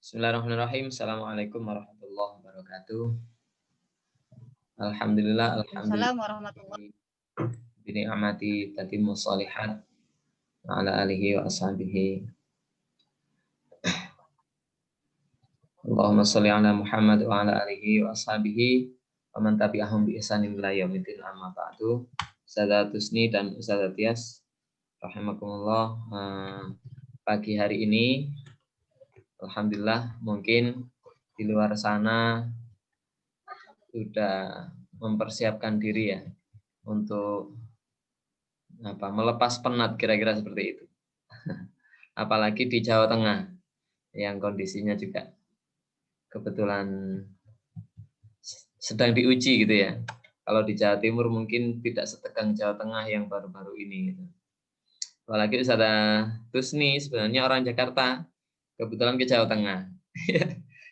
Bismillahirrahmanirrahim. Assalamualaikum warahmatullahi wabarakatuh. Alhamdulillah, Waalaikumsalam warahmatullahi bini'amati tatimmu shalihat wa ala alihi wa ashabihi. Allahumma sholli ala Muhammad wa ala alihi wa ashabihi wa man tabi'ahum bi ihsanin ila yaumil amma ba'du. Ustazah Tusni dan Ustazah Tias, rahimakumullah. Pagi hari ini alhamdulillah mungkin di luar sana sudah mempersiapkan diri ya untuk melepas penat, kira-kira seperti itu. Apalagi di Jawa Tengah yang kondisinya juga kebetulan sedang diuji gitu ya. Kalau di Jawa Timur mungkin tidak setegang Jawa Tengah yang baru-baru ini gitu. Apalagi Ustazah Tusni sebenarnya orang Jakarta, kebetulan ke Jawa Tengah.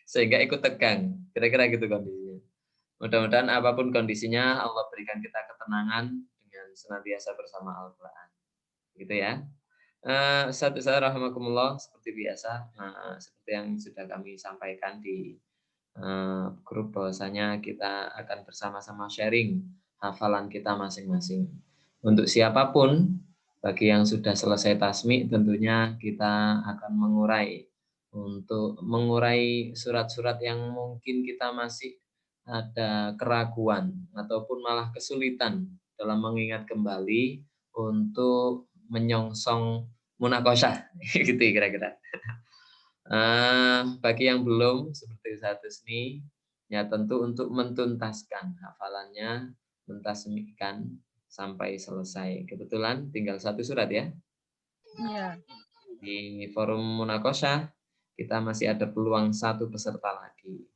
Sehingga ikut tegang. Kira-kira gitu kondisinya. Mudah-mudahan apapun kondisinya Allah berikan kita ketenangan dengan senantiasa bersama Al-Quran. Gitu ya. Ustaz rahimakumullah, seperti biasa, seperti yang sudah kami sampaikan di grup, bahwasanya kita akan bersama-sama sharing hafalan kita masing-masing. Untuk siapapun, bagi yang sudah selesai tasmi, tentunya kita akan mengurai surat-surat yang mungkin kita masih ada keraguan ataupun malah kesulitan dalam mengingat kembali untuk menyongsong munakosyah gitu kira-kira. Bagi yang belum seperti satu ini ya tentu untuk mentuntaskan hafalannya, mentasmikan sampai selesai. Kebetulan tinggal satu surat ya. Iya. Di forum munakosyah kita masih ada peluang satu peserta lagi.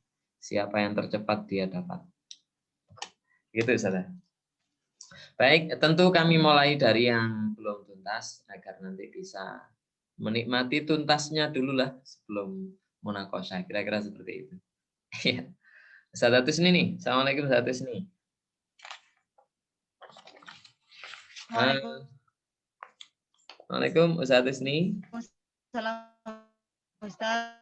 Siapa yang tercepat dia dapat. Gitu saudara. Baik, tentu kami mulai dari yang belum tuntas agar nanti bisa menikmati tuntasnya dulu lah sebelum munakosyah. Kira-kira seperti itu. Ustazah Tusni nih. Assalamualaikum Ustazah Tusni. Assalamualaikum Ustazah Tusni. Waalaikumsalam Ustaz.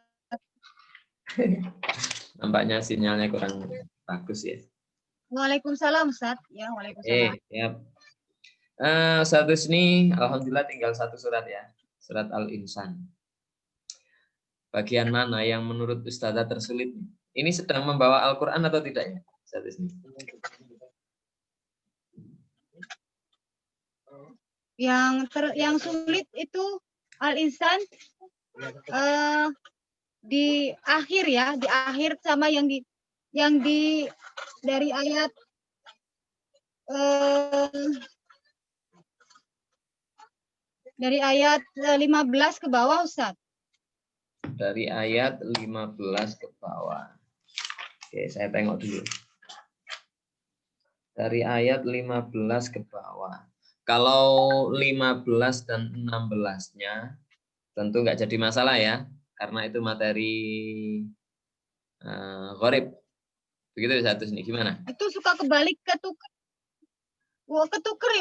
Nampaknya sinyalnya kurang bagus ya. Waalaikumsalam Ustaz. Ya, waalaikumsalam. Siap. Ustazah Tusni, alhamdulillah tinggal satu surat ya. Surat Al-Insan. Bagian mana yang menurut Ustazah tersulit? Ini sedang membawa Al-Quran atau tidak ya? Ustazah Tusni? Yang sulit itu Al-Insan di akhir ya, di akhir sama yang di dari ayat dari ayat 15 ke bawah Ustaz. Dari ayat 15 ke bawah. Oke, saya tengok dulu. Dari ayat 15 ke bawah. Kalau 15 dan 16-nya tentu nggak jadi masalah ya, karena itu materi gharib. Begitu satu sini, gimana? Itu suka kebalik ketukar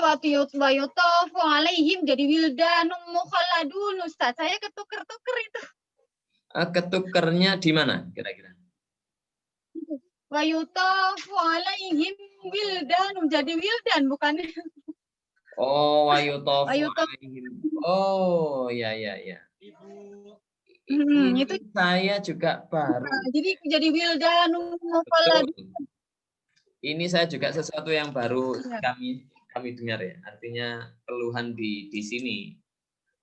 wa yutafu alaihim jadi wildanum mukhalladun Ustaz. Saya ketukar-tukar itu. Ketukernya di mana kira-kira? Wa yutafu alaihim wildanum jadi wildan bukan? Oh, wa yutafu alaihim. Oh, ya. Ini Itu saya juga baru. jadi wildanum mukhalladun. Ini saya juga sesuatu yang baru kami dengar ya. Artinya keluhan di sini.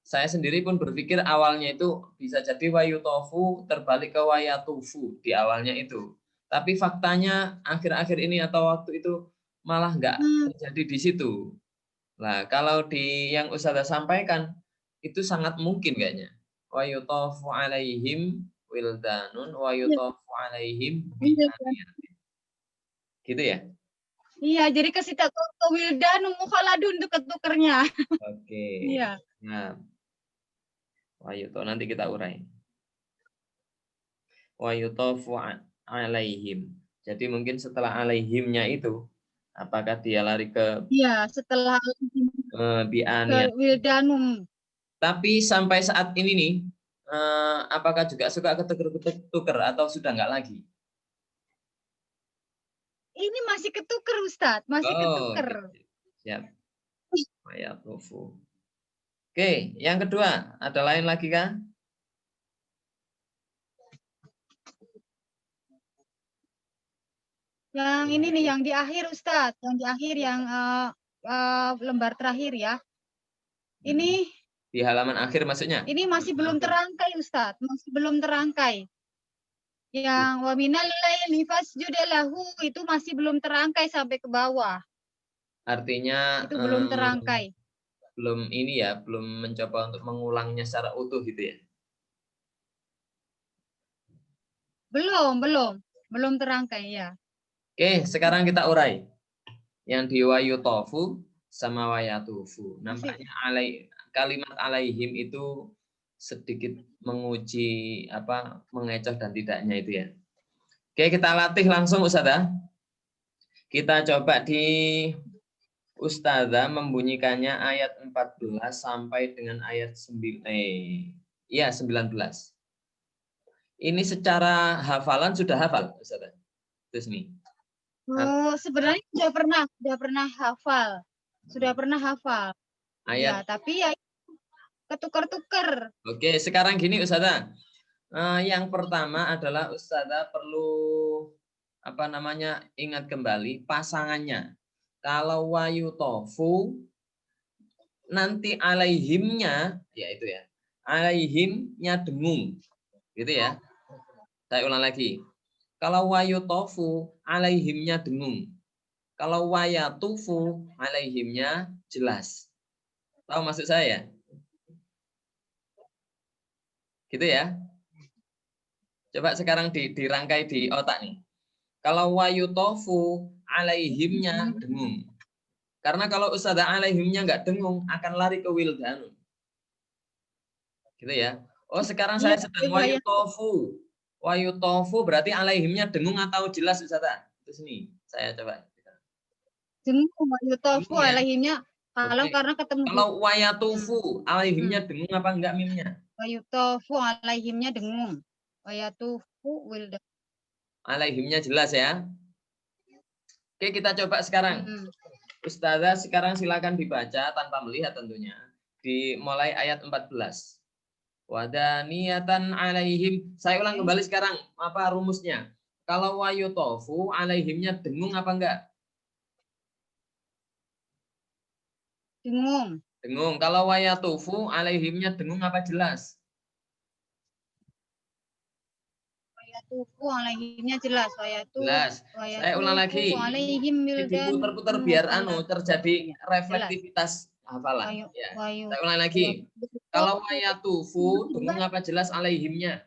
Saya sendiri pun berpikir awalnya itu bisa jadi wayutofu terbalik ke wayatufu di awalnya itu. Tapi faktanya akhir-akhir ini atau waktu itu malah nggak terjadi di situ. Nah, kalau di yang Ustazah sampaikan itu sangat mungkin kayaknya. Wayutofu alaihim wildanun wayutofu alaihim bi'aniyatin. Gitu ya? Iya, jadi ke situ ke wildanum mukhalladun itu ketukernya. Oke. Iya. Nah, wayuto nanti kita urai. Wayutofu alaihim. Jadi mungkin setelah alaihimnya itu, apakah dia lari ke? Iya, setelah Bi'aniyat. ke wildanum. Tapi sampai saat ini nih, apakah juga suka ketuker atau sudah nggak lagi? Ini masih ketuker Ustadz, masih Oh, ketuker. gitu. Siap. Wayatufu. Oke, yang kedua, ada lain lagi kah? Yang ini nih, yang di akhir Ustadz, yang di akhir yang lembar terakhir ya. Ini Di halaman akhir maksudnya? ini masih belum terangkai Ustadz, masih belum terangkai. Yang wa minal laili fasjud lahu itu masih belum terangkai sampai ke bawah. Artinya Itu belum terangkai. belum ini ya, belum mencoba untuk mengulangnya secara utuh gitu ya? Belum terangkai ya. Oke, sekarang kita urai. Yang di wayutofu sama wayatufu. Nampaknya kalimat alaihim itu sedikit menguji mengecoh dan tidaknya itu ya. Oke, kita latih langsung Ustazah. Kita coba di Ustazah membunyikannya ayat 14 sampai dengan ayat 19. Ini secara hafalan sudah hafal Ustazah. Terus nih. Oh, sebenarnya sudah pernah hafal. Sudah pernah hafal. Ayat. Ya, tapi ya ketukar-tukar. Oke, sekarang gini Ustazah. Yang pertama adalah Ustazah perlu ingat kembali pasangannya. Kalau wayu tofu nanti alaihimnya ya itu ya. Alaihimnya dengung. Gitu ya. Saya ulang lagi. Kalau wayu tofu alaihimnya dengung. Kalau wayatufu alaihimnya jelas. Tahu maksud saya? Gitu ya. Coba sekarang dirangkai di otak nih. Kalau wayutofu alaihimnya dengung. Karena kalau Ustazah alaihimnya nggak dengung, akan lari ke wildanun. Gitu ya. Oh sekarang saya sedang wayutofu. Wayutofu berarti alaihimnya dengung atau jelas Ustazah? Itu sini, saya coba. Dengung wayutofu Ya? alaihimnya. Kalau Oke. karena ketemu. Kalau wayatufu alaihimnya dengung apa enggak mimnya? Wayutofu alaihimnya dengung. Wayatufu wildan. Alaihimnya jelas ya. Oke, kita coba sekarang. Ustazah sekarang silakan dibaca tanpa melihat tentunya. Dimulai ayat 14. Wadaniyatan alaihim. Saya ulang kembali sekarang apa rumusnya. Kalau wayutofu alaihimnya dengung apa enggak? Dengung. Dengung. Kalau wayatufu alaihimnya dengung apa jelas? Wayatufu alaihimnya jelas. Jelas. Saya ulang lagi. Diputar-putar biar terjadi reflektivitas hafalan. Ya. Saya ulang lagi. Kalau wayatufu dengung apa jelas alaihimnya?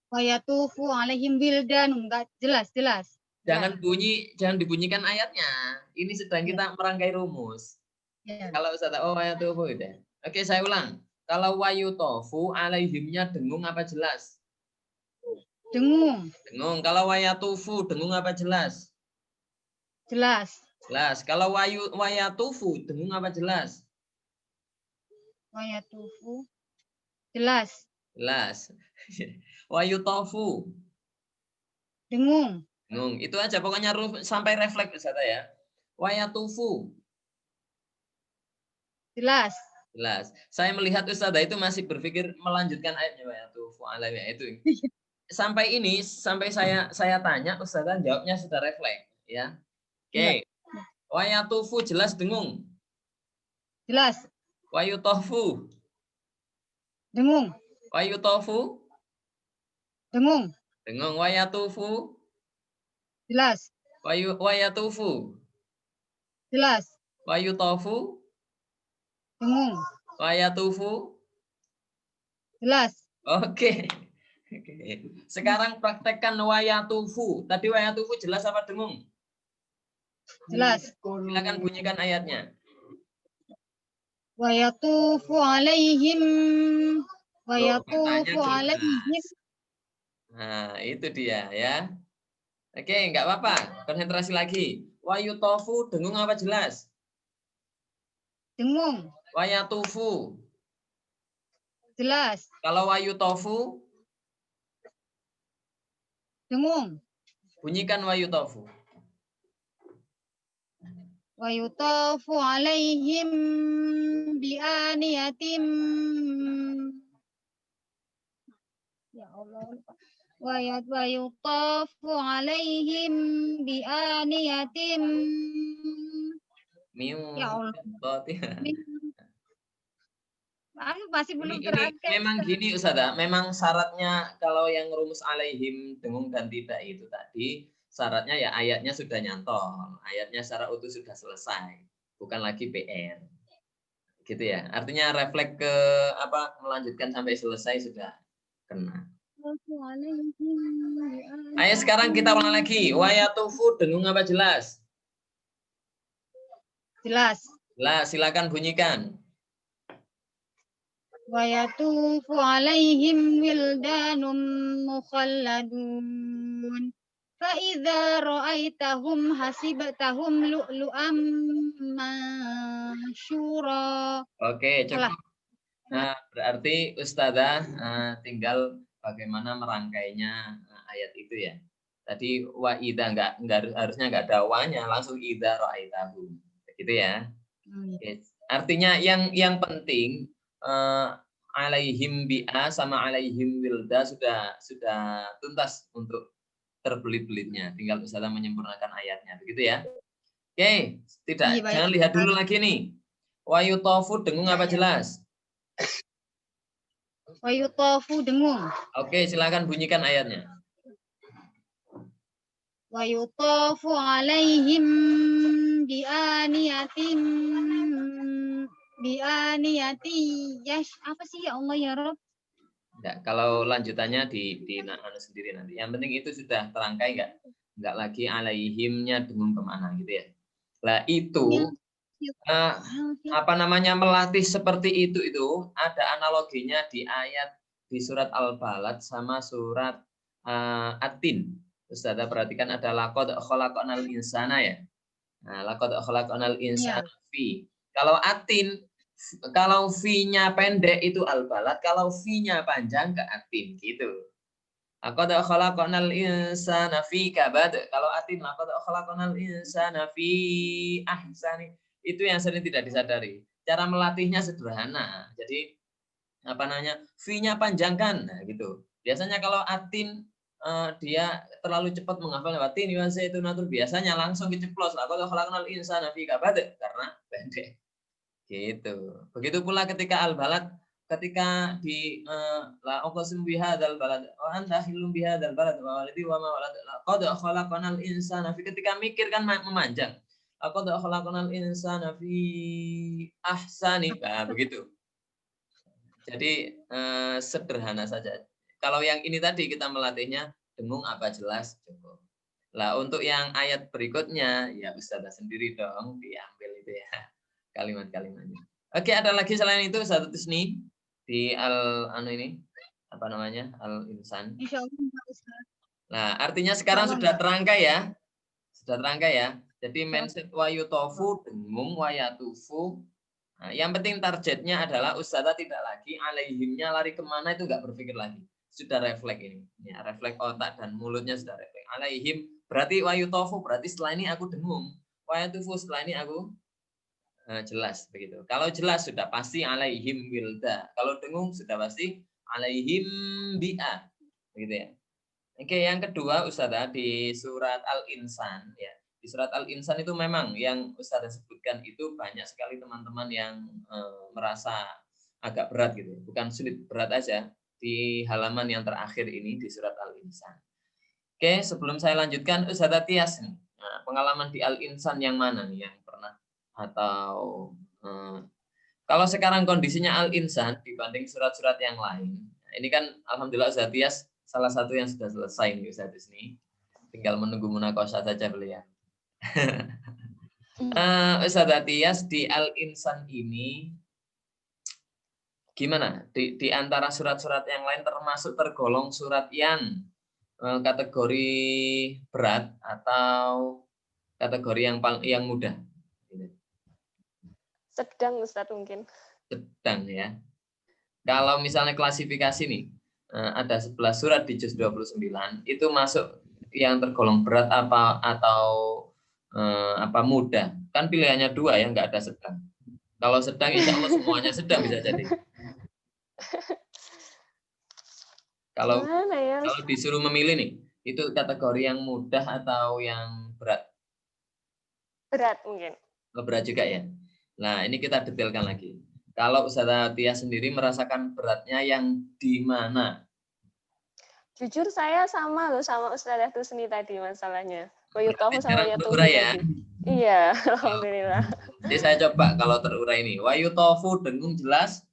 Wayatufu alaihim wildan, enggak jelas. Jangan dibunyikan ayatnya. Ini sedang kita merangkai rumus. Kalau Ustazah wayatufu itu. Oke, saya ulang. Kalau wayutofu alaihimnya dengung apa jelas? Dengung. Dengung. Kalau wayatufu dengung apa jelas? Jelas. Jelas. Kalau wayatufu dengung apa jelas? Wayatufu jelas. Jelas. Wayutofu dengung. Dengung. Itu aja pokoknya sampai refleks Ustazah ya. Wayatufu jelas. Jelas. Saya melihat Ustazah itu masih berpikir melanjutkan ayatnya wayatufu alaihim itu. Sampai saya tanya Ustazah jawabnya sudah refleks ya. Oke. Wayatufu jelas dengung. Jelas. Wayutofu dengung. Wayutofu dengung. Dengung. Wayatufu jelas. Wayatufu jelas. Wayutofu dengung. Wayatufu jelas. Oke. Sekarang praktekkan wayatufu. Tadi wayatufu jelas apa dengung? Jelas. Silakan bunyikan ayatnya. Wayatufu alaihim. Wayatufu alaihim. Nah, itu dia ya. Oke, enggak apa-apa. Konsentrasi lagi. Wayutofu dengung apa jelas? Dengung. Wayatufu Jelas. Kalau wayutofu, Dengung. bunyikan wayutofu. Wa yutafu alaihim bi'aniyatim. Ya Allah. Wa yutafu alaihim bi'aniyatim. Ya Allah. Masih belum Ini terangkai. memang gini Ustazah, memang syaratnya kalau yang rumus alaihim dengung dan tidak itu tadi, syaratnya ya ayatnya sudah nyantol, ayatnya secara utuh sudah selesai, bukan lagi PR. Gitu ya. Artinya refleks ke apa melanjutkan sampai selesai sudah kena. Ayo sekarang kita ulang lagi. Wayatufu dengung apa jelas? Jelas. Lah, silakan bunyikan. Wa yatufu alaihim wildanum mukhalladun. Fa idza ra'aitahum hasibtahum lu'lu'am mansyura. Oke, Salah. cukup. Nah, berarti Ustazah tinggal bagaimana merangkainya ayat itu ya. Tadi wa idza enggak harusnya enggak ada wanya, langsung idza ra'aitahum. Begitu ya. Oke. Artinya yang penting alaihim bi'a sama alaihim wilda sudah tuntas untuk terbelit-belitnya. Tinggal Ustazah menyempurnakan ayatnya. Begitu ya. Oke, Iya, baik. jangan lihat dulu lagi nih. Wa yutafu dengung apa jelas? Wa yutafu dengung. Oke, silakan bunyikan ayatnya. Wa yutafu alaihim bi'aniyati apa sih ya Allah ya Rob? Enggak, kalau lanjutannya di anu sendiri nanti. Yang penting itu sudah terangkai enggak lagi alaihimnya dengung kemana gitu ya. Lah itu apa namanya melatih seperti itu ada analoginya di ayat di surat Al-Balad sama surat At-Tin. Ustazah perhatikan ada laqad khalaqnal insana ya. Nah, laqad khalaqnal insana fi. Kalau At-Tin kalau V-nya pendek itu Al-Balad, kalau V-nya panjang ke At-Tin gitu. Laqad khalaqnal insana fi kabad. Kalau At-Tin laqad khalaqnal insana fi ahsani. Itu yang sering tidak disadari. Cara melatihnya sederhana. Jadi apa namanya? V-nya panjangkan nah gitu. Biasanya kalau Atin dia terlalu cepat menghafal Atin itu natur biasanya langsung diceplos lah. Kalau khalaqnal insana fi kabad karena pendek. Gitu. Begitu pula ketika Al-Balad ketika di la uqsim bihadzal balad wa anta hilum bihadzal balad wa walidi wa ma walad qad khalaqnal insana fi ketika mikir kan memanjang. Qad khalaqnal insana fi ahsani. Nah, begitu. Jadi sederhana saja. Kalau yang ini tadi kita melatihnya dengung apa jelas cukup. Lah untuk yang ayat berikutnya ya Ustazah sendiri dong diambil itu ya kalimat-kalimatnya. Oke, ada lagi selain itu satu Tisni di ini apa namanya? Al-Insan. Nah, artinya sekarang sudah terangkai ya. Sudah terangkai ya. Jadi mindset wayutofu dengung wayatufu. Nah, yang penting targetnya adalah Ustazah tidak lagi alaihimnya lari kemana itu nggak berpikir lagi. Sudah refleks ini. Ya, refleks otak dan mulutnya sudah refleks. Alaihim berarti wayutofu berarti setelah ini aku dengung. Wayatufu setelah ini aku jelas begitu. Kalau jelas sudah pasti alaihim wilda. Kalau dengung sudah pasti alaihim bi'a. Begitu ya. Oke, yang kedua Ustazah di surat Al-Insan ya. Di surat Al-Insan itu memang yang Ustazah sebutkan itu banyak sekali teman-teman yang merasa agak berat gitu. Bukan sulit, berat aja di halaman yang terakhir ini di surat Al-Insan. Oke, sebelum saya lanjutkan Ustazah Tias nih. Nah, pengalaman di Al-Insan yang mana nih yang pernah atau kalau sekarang kondisinya Al-Insan dibanding surat-surat yang lain. Nah, ini kan alhamdulillah Ustazah Tias salah satu yang sudah selesai nih Ustaz ini. Tinggal menunggu munakosah saja beliau. Ustazah Tias di Al-Insan ini gimana? Di antara surat-surat yang lain termasuk tergolong surat yang kategori berat atau kategori yang mudah? Sedang Ustaz mungkin. Sedang ya. Kalau misalnya klasifikasi nih, ada 11 surat di juz 29, itu masuk yang tergolong berat apa atau apa mudah? Kan pilihannya 2 ya, nggak ada sedang. Kalau sedang insya Allah semuanya sedang bisa jadi. Kalau Gimana ya? kalau disuruh memilih nih, itu kategori yang mudah atau yang berat? Berat mungkin. Berat juga ya. Nah, ini kita detailkan lagi. Kalau Ustazah Tia sendiri merasakan beratnya yang di mana? Jujur saya sama loh sama Ustazah Tusni tadi masalahnya. Wayutahu sama Jarang Wayatufu terurai ya. tadi. Iya, alhamdulillah. Jadi saya coba kalau terurai ini. Wayutofu dengung jelas.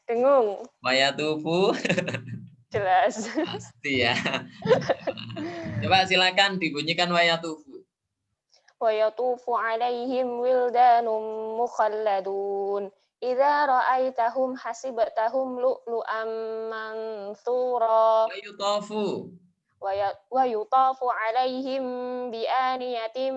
Dengung, Wayatufu jelas. pasti ya. Coba silakan dibunyikan wayatufu. Wayatufu alaihim wildanum mukhalladun. Idza ra'aitahum hasibtahum lu'lu'am mansura. Wayutofu. Wa yutafu alaihim bianiyatin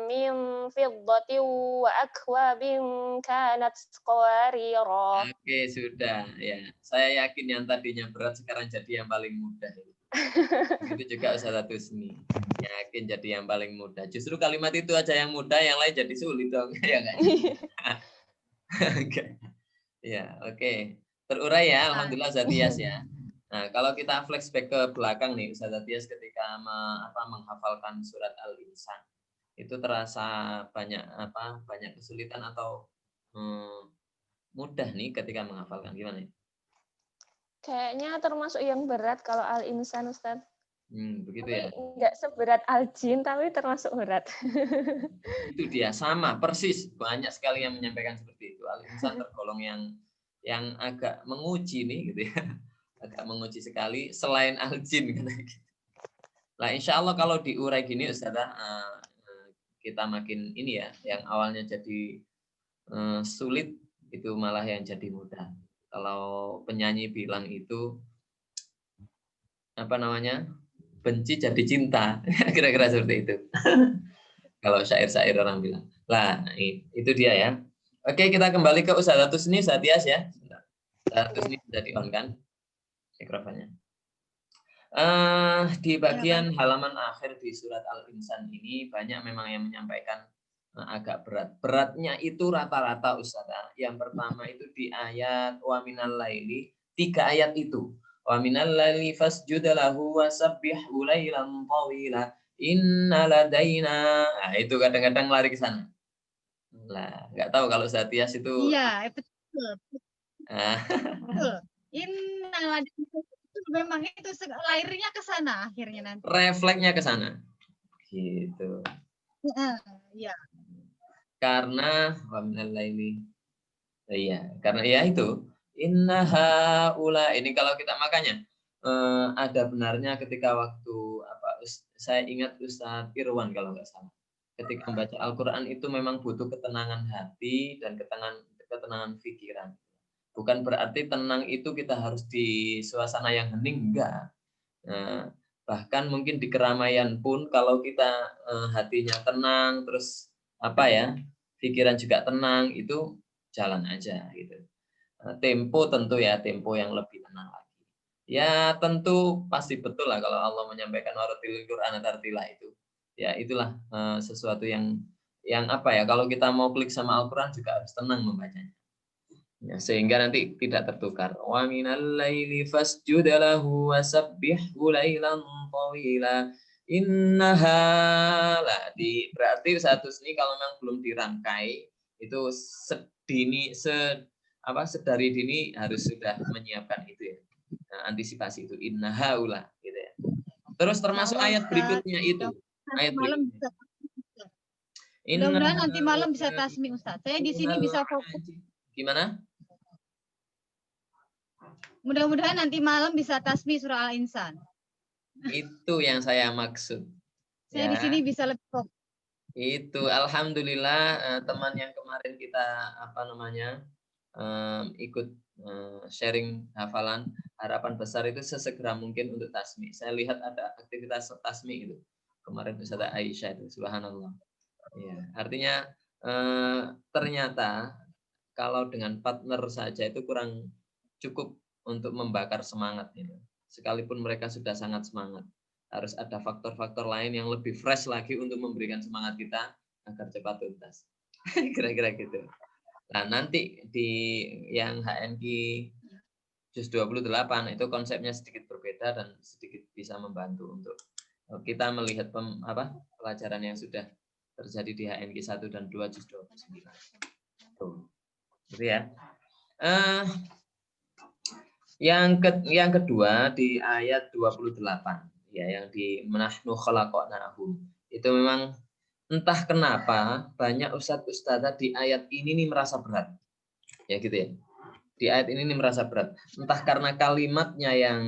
min fiddatin wa akwabin kanat qawarira. Oke, sudah ya. Saya yakin yang tadinya berat sekarang jadi yang paling mudah. Begitu juga Ustazah Tusni. Yakin jadi yang paling mudah. Justru kalimat itu aja yang mudah, yang lain jadi sulit dong. Ya enggak? Ya, oke. Terurai ya, alhamdulillah Zatias ya. Nah, kalau kita flashback ke belakang nih, Ustazah Tias ketika menghafalkan surat Al-Insan, itu terasa banyak kesulitan atau mudah nih ketika menghafalkan, gimana? Kayaknya termasuk yang berat kalau Al-Insan, Ustaz. Begitu Tapi ya. enggak seberat Al-Jin, tapi termasuk berat. Itu dia, sama, persis. Banyak sekali yang menyampaikan seperti itu. Al-Insan tergolong yang agak menguji nih, gitu ya. Agak menguji sekali selain al-jin gitu. Nah, insya Allah kalau diurai gini Ustazah, kita makin ini ya, yang awalnya jadi sulit itu malah yang jadi mudah. Kalau penyanyi bilang itu apa namanya, benci jadi cinta, kira-kira seperti itu. Kalau syair-syair orang bilang. Lah, itu dia ya. Oke, kita kembali ke Ustazah Tusni, Satias ya. Ustazah Tusni sudah di-on kan mikrofonnya. Di bagian halaman akhir di surat Al-Insan ini banyak memang yang menyampaikan agak berat. Beratnya itu rata-rata Ustazah. Yang pertama itu di ayat wa minal laili, 3 ayat itu. Wa minal laili fasjud lahu wasabbihhu lailan tawila inna ladaina. Nah, itu kadang-kadang lari ke sana. Lah, enggak tahu kalau Zatias itu. Iya, betul. Betul. Itu memang itu lahirnya ke sana akhirnya nanti. Refleksnya ke sana. Gitu. Iya. Karena karena ya itu innaha ula ini kalau kita makanya ada benarnya ketika waktu saya ingat Ustadz Irwan kalau nggak salah ketika membaca Al-Quran itu memang butuh ketenangan hati dan ketenangan pikiran. Bukan berarti tenang itu kita harus di suasana yang hening, enggak. Bahkan mungkin di keramaian pun kalau kita hatinya tenang terus pikiran juga tenang, itu jalan aja gitu. Tempo tentu ya, tempo yang lebih tenang lagi. Ya tentu pasti betul lah kalau Allah menyampaikan waratilil Qur'ana tartila itu. Ya itulah sesuatu yang kalau kita mau klik sama Al-Qur'an juga harus tenang membacanya. Ya, sehingga nanti tidak tertukar. Wa minal laili fasjud lahu wasabbihhu lailan tawila. Innaha berarti satu ini kalau memang belum dirangkai itu sedari dini harus sudah menyiapkan itu ya. Nah, antisipasi itu innaha ula gitu ya. Terus termasuk ayat berikutnya itu. Ayat berikutnya. Mudah-mudahan nanti malam bisa tasmi Ustaz. Saya di sini bisa fokus. Gimana? Mudah-mudahan nanti malam bisa tasmi surah Al-Insan. Itu yang saya maksud. Saya di sini bisa lebih fokus. Itu alhamdulillah teman yang kemarin kita ikut sharing hafalan, harapan besar itu sesegera mungkin untuk tasmi. Saya lihat ada aktivitas tasmi itu kemarin Ustazah Aisyah itu, subhanallah. Ya, artinya ternyata kalau dengan partner saja itu kurang cukup untuk membakar semangat gitu. Sekalipun mereka sudah sangat semangat, harus ada faktor-faktor lain yang lebih fresh lagi untuk memberikan semangat kita agar cepat tuntas. Kira-kira gitu. Nah, nanti di yang HNQ juz 28 itu konsepnya sedikit berbeda dan sedikit bisa membantu untuk kita melihat pelajaran yang sudah terjadi di HNQ 1 dan 2 juz 29. Tuh. Gitu ya. Yang kedua di ayat 28 ya, yang di nahnu khalaqnahum. Itu memang entah kenapa banyak ustadz-ustadzah di ayat ini nih merasa berat. Ya gitu ya. Di ayat ini nih merasa berat. Entah karena kalimatnya yang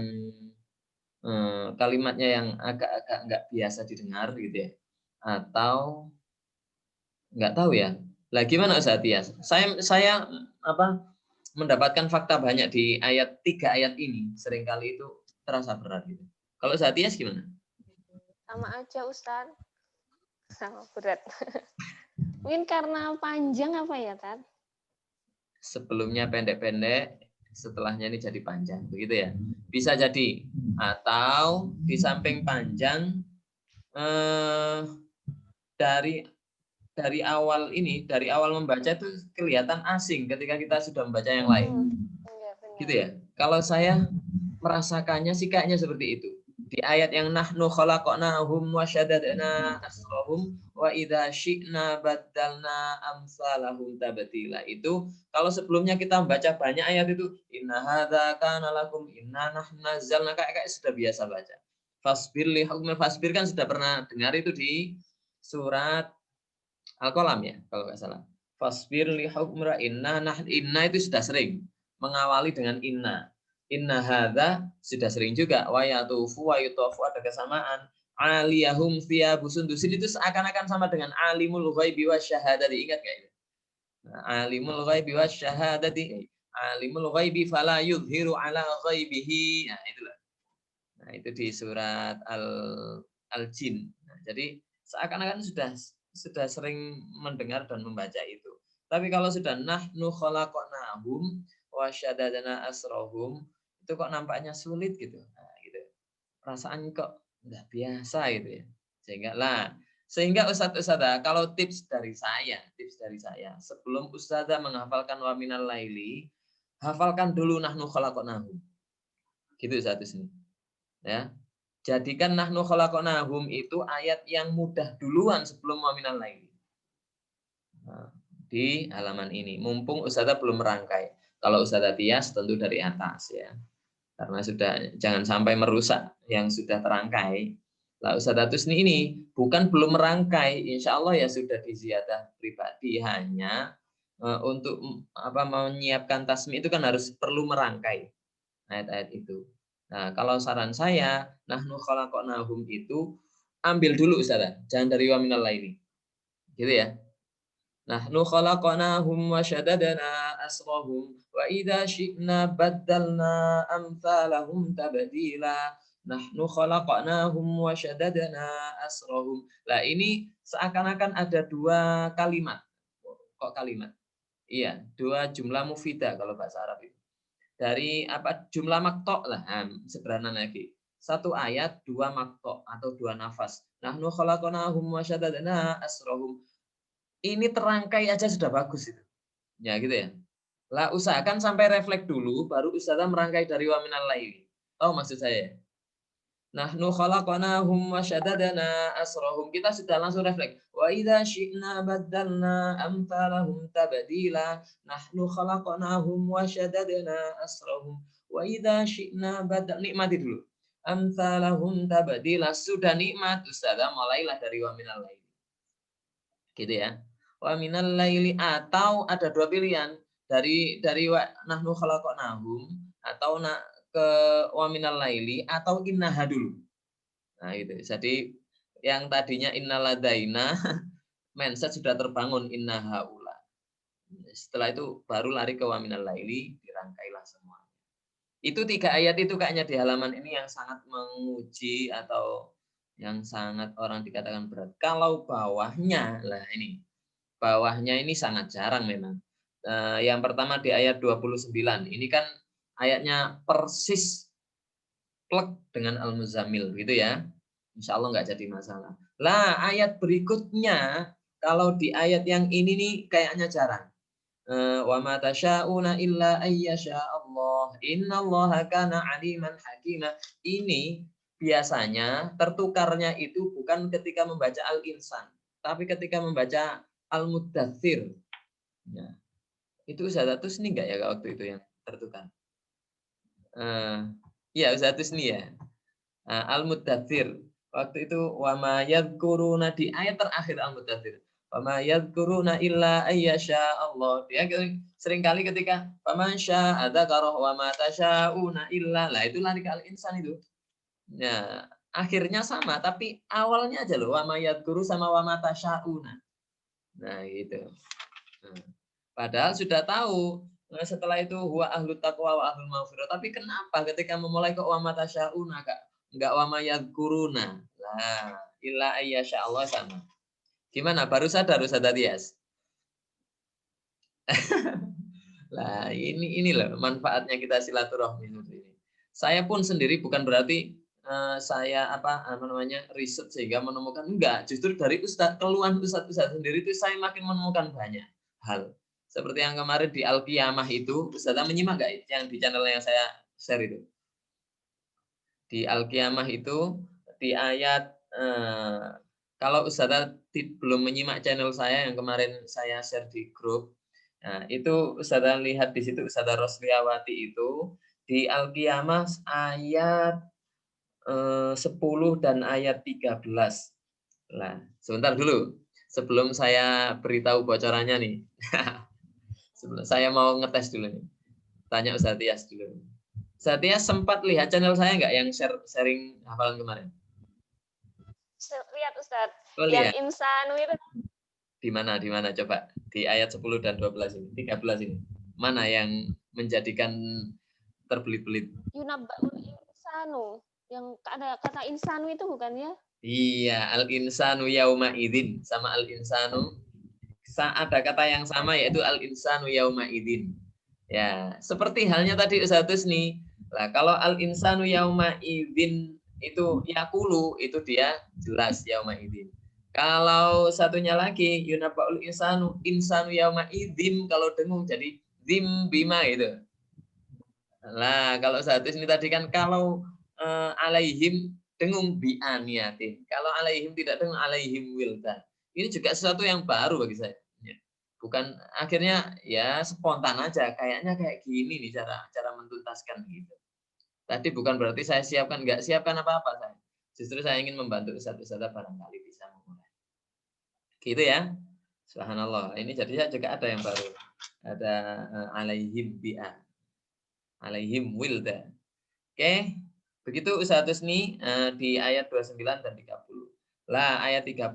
agak-agak nggak biasa didengar gitu ya. Atau nggak tahu ya. Lah gimana Ustaz Tias? Saya mendapatkan fakta banyak di ayat 3 ayat ini, seringkali itu terasa berat gitu. Kalau Ustaz Tias gimana? Sama aja Ustaz. Sama berat. Mungkin karena panjang apa ya, Tat? Sebelumnya pendek-pendek, setelahnya ini jadi panjang, begitu ya? Bisa jadi. Atau di samping panjang, dari awal membaca itu kelihatan asing ketika kita sudah membaca yang lain. Gitu ya. Kalau saya merasakannya sih kayaknya seperti itu. Di ayat yang nahnu khalaqnahum wa syaddadna asrahum wa idza syi'na baddalna amsalahum tabdila. Itu kalau sebelumnya kita membaca banyak ayat itu inna hadza kana lakum inna nahnu nazzalna, kayak sudah biasa baca. Fasbir li hukmil fasbir kan sudah pernah dengar itu di surat Al-Qalam ya, kalau nggak salah. Fasbir li hukmira inna itu sudah sering mengawali dengan inna. Inna hadza sudah sering juga. Wa yatufu wa yutafu, ada kesamaan. Aliyahum thiyabu sundusin, itu seakan-akan sama dengan alimul ghaibi wasyahadati. Ingat nggak itu? Nah, alimul ghaibi wasyahadati. Alimul ghaibi fala yudhiru ala ghaibihi. Nah, itulah. Nah, itu di surat Al-Jin. Nah, jadi seakan-akan sudah sering mendengar dan membaca itu. Tapi kalau sudah nahnu khalaqnahum wa syaddadna asrahum, itu kok nampaknya sulit gitu. Nah, gitu. Perasaan kok nggak biasa gitu ya. Sehingga ustadz-ustadzah, kalau tips dari saya, sebelum ustadzah menghafalkan wa minal laili, hafalkan dulu nahnu khalaqnahum. Gitu ustadz ini. Ya. Jadikan nahnu khalaqnahum itu ayat yang mudah duluan sebelum wa minal laili. Nah, di halaman ini. Mumpung ustadzah belum merangkai. Kalau ustadzah Tias tentu dari atas ya. Karena sudah jangan sampai merusak yang sudah terangkai. Lah ustadzah Tusni ini bukan belum merangkai, insya Allah ya sudah di ziyadah pribadi, hanya untuk menyiapkan tasmi itu kan harus perlu merangkai ayat-ayat itu. Nah, kalau saran saya, nahnu khalaqnahum itu ambil dulu ustadzah, jangan dari wa minal laili. Gitu ya. Nahnu khalaqnahum wa syaddadna asrahum wa idza syi'na baddalna amsalahum tabdila. Nahnu khalaqnahum wa syaddadna asrahum. Lah ini seakan-akan ada dua kalimat. Kok kalimat? Iya, dua jumlah mufidah kalau bahasa Arab itu. Dari jumlah maktok lah, sederhana lagi. Satu ayat, dua maktok atau dua nafas. Nahnu khalaqnahum wa syaddadna asrahum. Ini terangkai aja sudah bagus itu. Ya gitu ya. Lah usahakan sampai refleks dulu, baru ustazah merangkai dari wa minal laili. Oh maksud saya. Nahnu khalaqnahum wa syaddadna asrahum. Kita sudah langsung refleks. Wa idza syi'na baddalna amsalahum tabdila. Nahnu khalaqnahum wa syaddadna asrahum. Wa idza syi'na nikmati dulu. Amsalahum tabdila. Sudah nikmat, ustazah mulailah dari wa minal laili. Gitu ya. Wa minal laili, atau ada dua pilihan, dari nahnu khalaqnahum atau ke wa minal laili atau innaha dulu. Nah itu. Jadi yang tadinya innaladaina mindset sudah terbangun innaha ula. Setelah itu baru lari ke wa minal laili, dirangkailah semua. Itu 3 ayat itu kayaknya di halaman ini yang sangat menguji atau yang sangat orang dikatakan berat. Kalau bawahnya, lah ini. Bawahnya ini sangat jarang memang. Yang pertama di ayat 29. Ini kan ayatnya persis plek dengan Al-Muzammil gitu ya. Insya Allah nggak jadi masalah. Lah ayat berikutnya, kalau di ayat yang ini nih kayaknya jarang. Wa ma tasyauna illa ayyasha Allah. Innallaha kana aliman hakima. Ini biasanya tertukarnya itu bukan ketika membaca Al-Insan, tapi ketika membaca Al-Muddatsir. Ya. Itu Ustaz Tusni enggak ya waktu itu yang tertukar? Iya Ustaz Tusni ya. Al-Muddatsir. Waktu itu wa ma yadhkuruna di ayat terakhir Al-Muddatsir. Wa ma yadhkuruna illa ayyasha Allah. Dia seringkali ketika faman syaa dzakara wa ma tasyauna illa. Lah itu lari ke Al-Insan itu. Ya, akhirnya sama tapi awalnya aja loh wa ma yadhkuru sama wa ma tasyauna. Nah, gitu. Padahal sudah tahu setelah itu huwa ahlut taqwa wa ahlul maghfirah. Tapi kenapa ketika memulai kok wa ma tasyauna enggak wa ma yadhkuruna? Lah, illa ayyasha Allah sama. Gimana? Baru sadar Ustaz Tias? Lah, ini loh manfaatnya kita silaturahmi ini. Saya pun sendiri bukan berarti saya riset sehingga menemukan, enggak, justru dari keluhan Ustaz sendiri itu saya makin menemukan banyak hal. Seperti yang kemarin di Al-Qiyamah itu, Ustaz menyimak enggak yang di channel yang saya share itu? Di Al-Qiyamah itu di ayat kalau Ustaz belum menyimak channel saya yang kemarin saya share di grup, nah, itu Ustaz lihat di situ Ustaz Rosliawati itu di Al-Qiyamah ayat 10 dan ayat 13. Nah, sebentar dulu sebelum saya beritahu bocorannya nih. Saya mau ngetes dulu nih. Tanya Ustaz Tias dulu. Ustaz Tias sempat lihat channel saya nggak yang sharing hafalan kemarin? Lihat Ustaz. Oh, yang lihat. insanu itu. Di mana coba? Di ayat 10 dan 12 ini, 13 ini. Mana yang menjadikan terbelit-belit? Yunabba'ul insanu. Yang ada kata insanu itu bukan ya? Iya, al-insanu yauma idzin sama al-insanu ada kata yang sama yaitu al-insanu yauma idzin. Ya, seperti halnya tadi Ustaz nih. Lah, kalau al-insanu yauma idzin itu yaqulu, itu dia jelas yauma idzin. Kalau satunya lagi yunabaul insanu yauma idzin, kalau dengung jadi zim bima itu. Lah, kalau satu ini tadi kan kalau alaihim dengung bi aniyatin. Kalau alaihim tidak dengung alaihim wildan. Ini juga sesuatu yang baru bagi saya. Bukan akhirnya ya spontan aja, kayaknya kayak gini nih cara mentuntaskan gitu. Tadi bukan berarti saya nggak siapkan apa-apa saya. Justru saya ingin membantu ustaz-ustaz barangkali bisa memulai. Gitu ya. Subhanallah. Ini jadinya juga ada yang baru. Ada alaihim bi'a. Alaihim wilda. Oke. Begitu Ustaz Husni di ayat 29 dan 30. Lah ayat 31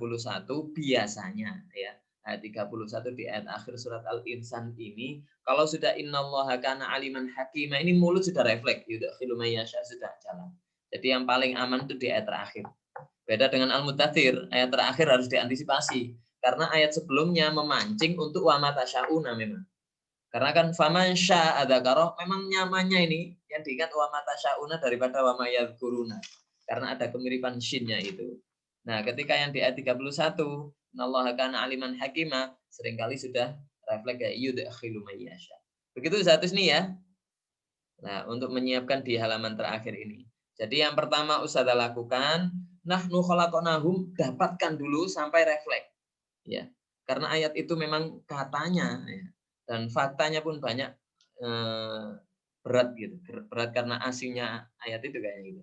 biasanya ya. Ayat 31 di ayat akhir surat Al-Insan ini, kalau sudah innallaha kana aliman hakima, ini mulut sudah refleks, yudkhilu may yasha, sudah jalan. Jadi yang paling aman itu di ayat terakhir. Beda dengan Al-Muddatsir, ayat terakhir harus diantisipasi karena ayat sebelumnya memancing untuk wa ma tasyauna memang. Karena kan faman syaa dzakara, memang nyamannya ini yang diingat wa ma tasyauna daripada wa ma yadhkuruna. Karena ada kemiripan shinnya itu. Nah, ketika yang di ayat 31, innallaha kana aliman hakima, seringkali sudah refleks kayak yudkhilu may yasha. Begitu Ustaz nih ya. Nah, untuk menyiapkan di halaman terakhir ini. Jadi yang pertama Ustaz lakukan, nahnu khalaqnahum, dapatkan dulu sampai refleks. Ya. Karena ayat itu memang katanya ya, dan faktanya pun banyak berat gitu. Berat karena aslinya ayat itu kayak gitu.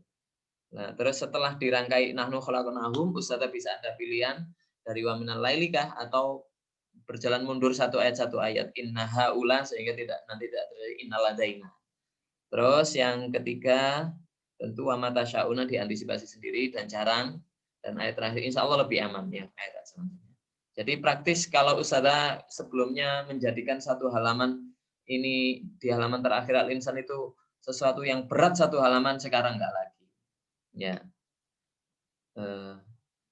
Nah, terus setelah dirangkai nahnu khalaqnahum, Ustaz bisa ada pilihan dari wa minal lailikah atau berjalan mundur satu ayat inna haula sehingga nanti tidak terjadi innaladaina. Terus yang ketiga tentu wa ma tasyauna diantisipasi sendiri dan jarang, dan ayat terakhir insya Allah lebih aman ya ayat selanjutnya. Jadi praktis kalau Ustazah sebelumnya menjadikan satu halaman ini di halaman terakhir Al-Insan itu sesuatu yang berat satu halaman, sekarang enggak lagi. Ya,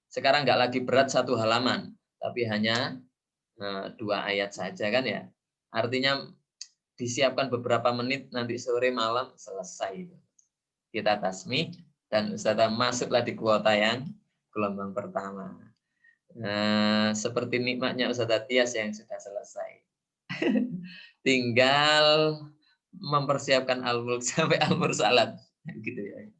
sekarang nggak lagi berat satu halaman, tapi hanya 2 ayat saja kan ya. Artinya disiapkan beberapa menit, nanti sore malam selesai. Kita tasmi dan Ustazah masuklah di kuota yang gelombang pertama. Nah, seperti nikmatnya Ustazah Tias yang sudah selesai. Tinggal mempersiapkan al-mulk sampai al-mursalat gitu ya.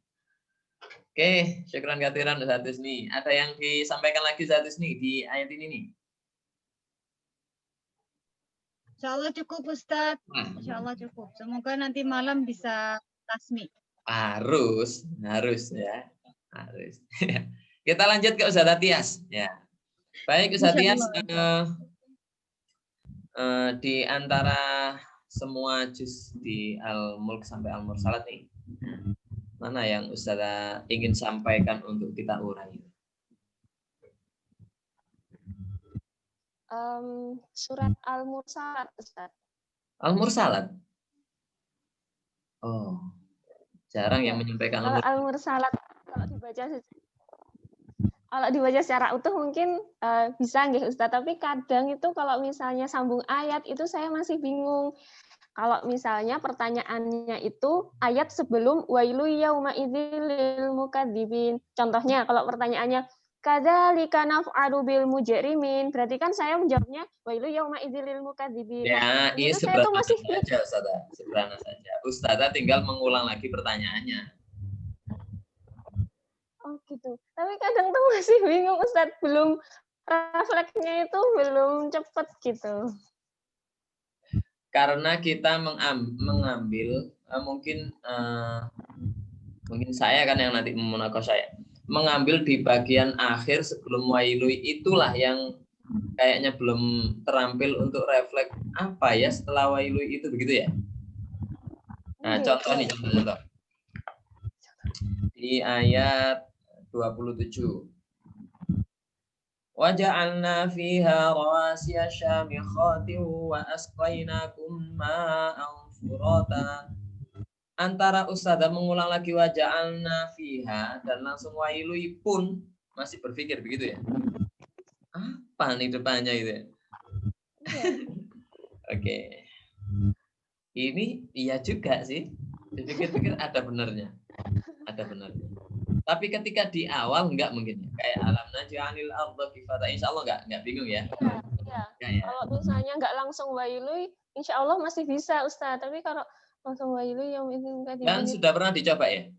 Oke, syukran katiran Ustaz Husni. Ada yang disampaikan lagi Ustaz Husni di ayat ini nih? Insya Allah cukup Ustadz. Insya Allah cukup. Semoga nanti malam bisa tasmi. Harus ya. Harus. Kita lanjut ke Ustazah Tias ya. Baik Ustazah Tias, di antara semua juz di Al-Mulk sampai Al-Mursalat nih, mana yang Ustazah ingin sampaikan untuk kita urai? Surat Al-Mursalat, Ustaz. Al-Mursalat? Oh, jarang yang menyampaikan Al-Mursalat. Kalau dibaca secara utuh mungkin bisa nggih Ustaz, tapi kadang itu kalau misalnya sambung ayat itu saya masih bingung. Kalau misalnya pertanyaannya itu ayat sebelum wailu yauma idzil lil mukadzibin. Contohnya kalau pertanyaannya kadzalika naf'alu bil mujrimin, berarti kan saya menjawabnya wailu yauma idzil lil mukadzibin. Ya, itu saya tuh masih saja, Ustazah. Sederhana saja. Ustazah tinggal mengulang lagi pertanyaannya. Oh gitu. Tapi kadang tuh masih bingung Ustaz, belum refleksnya itu belum cepet gitu. Karena kita mengambil mungkin saya kan yang nanti memunakos saya mengambil di bagian akhir sebelum wailu, itulah yang kayaknya belum terampil untuk refleks apa ya setelah wailu itu, begitu ya. Nah, contoh di ayat 27. وَجَعَلْنَا فِيهَا رَوَاسِيَ شَامِخَاتٍ وَأَسْقَيْنَاكُمْ مَاءً فُرَاتًا. Antara Ustazah mengulang lagi waja'alna fiha dan langsung wailui pun masih berpikir begitu ya. Apa nih depannya itu ya? Oke. Ini iya juga sih. Dipikir-pikir ada benernya. Ada benernya. Tapi ketika di awal enggak mungkin ya. Kayak alam naj'alil ardha kifata. Insyaallah enggak bingung ya. Iya. Ya. Kalau misalnya enggak langsung wailui, insyaallah masih bisa Ustaz. Tapi kalau langsung wailui yang itu enggak dan sudah pernah dicoba ya?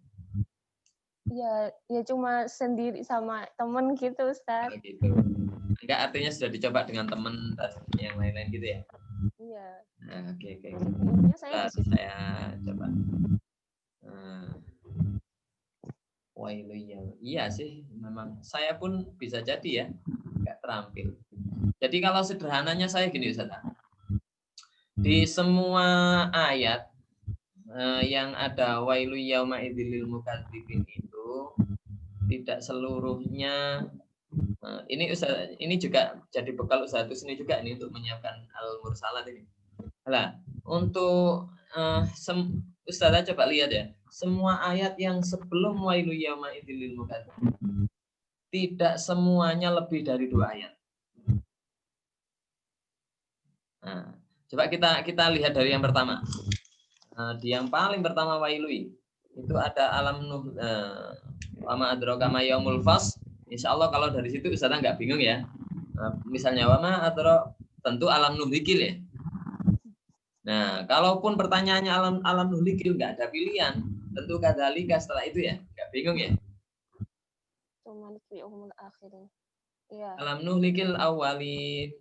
Ya cuma sendiri sama temen gitu Ustaz. Oh, gitu. Enggak artinya sudah dicoba dengan teman yang lain-lain gitu ya? Iya. Nah, oke. Saya coba. Iya sih, memang saya pun bisa jadi ya nggak terampil. Jadi kalau sederhananya saya gini Ustaz, di semua ayat yang ada wailu yauma idzil lil mukadzibin itu tidak seluruhnya ini juga jadi bekal Ustaz ini juga ini untuk menyiapkan Al-Mursalat ini. Nah, untuk Ustazah coba lihat ya, semua ayat yang sebelum wailu yauma idzil lil mukadzibin tidak semuanya lebih dari 2 ayat. Nah, coba kita lihat dari yang pertama. Di yang paling pertama wailui itu ada alam nuh wa ma adraka ma yaumul fasl. Insyaallah kalau dari situ Ustazah nggak bingung ya. Misalnya wa ma adra, tentu alam nuhlikil ya. Nah, kalaupun pertanyaannya alam nuhlikil nggak ada pilihan, tentu kadzalika setelah itu ya, nggak bingung ya. Ya. Alam nuhlikil awalin.